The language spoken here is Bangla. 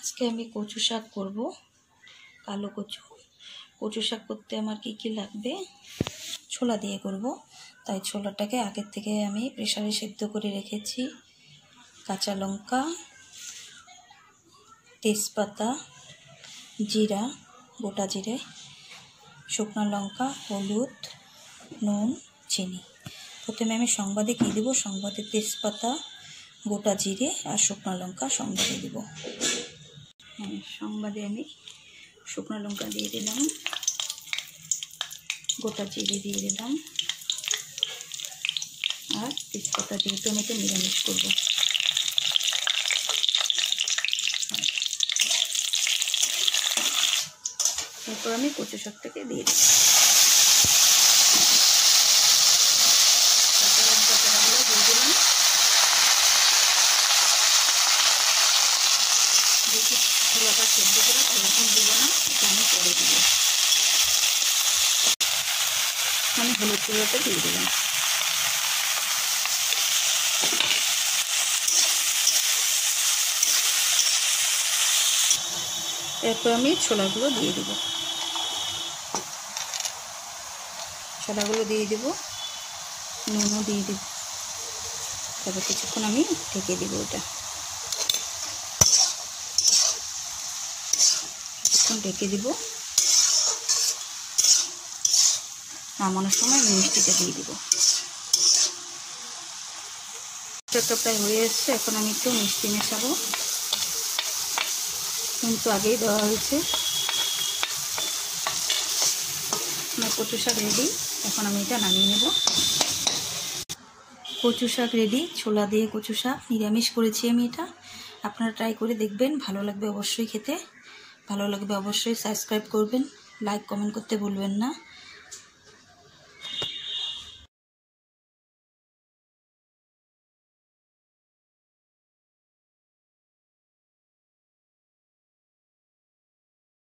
আজকে আমি কচু শাক করব, কালো কচু। কচু শাক করতে আমার কি লাগবে, ছোলা দিয়ে করব, তাই ছোলাটাকে আগের থেকে আমি প্রেসারে সেদ্ধ করে রেখেছি। কাঁচা লঙ্কা, তেজপাতা, জিরা, গোটা জিরে, শুকনো লঙ্কা, হলুদ, নুন, চিনি। প্রথমে আমি সংবাদে কী দেবো, সংবাদে তেজপাতা, গোটা জিরে আর শুকনো লঙ্কা সংবাদে দেব। হ্যাঁ, সংবাদে আমি শুকনো লঙ্কা দিয়ে দিলাম, গোটা জিরে দিয়ে দিলাম আর তেজপাতা, যেহেতু আমি এটা নিরামিষ করবো। তারপর আমি কচু শাকটাকে দিয়ে দিই। কাঁচা লঙ্কা চারাগুলো দিয়ে দিলাম, যেহেতু ছোলাটা সেদ্ধ করে তখন দিব না, এটা আমি পরে দিব। আমি হলুদ গুঁড়োটা দিয়ে দিলাম। এরপর আমি ছোলাগুলো দিয়ে দেব, ছোলাগুলো দিয়ে দেব, নুনও দিয়ে দেব। তারপর কিছুক্ষণ আমি ঢেকে দেব, ওটা কিছুক্ষণ ঢেকে দেব। নামানোর সময় মিষ্টিটা দিয়ে দেব। একটা প্রায় হয়ে এসছে, এখন আমি একটু মিষ্টি মেশাবো, কিন্তু আগেই দেওয়া হয়েছে। আমার কচু শাক রেডি, এখন আমি এটা নামিয়ে নেব। কচু শাক রেডি, ছোলা দিয়ে কচু শাক নিরামিষ করেছি আমি এটা। আপনারা ট্রাই করে দেখবেন, ভালো লাগবে অবশ্যই খেতে। ভালো লাগবে অবশ্যই সাবস্ক্রাইব করবেন, লাইক কমেন্ট করতে ভুলবেন না।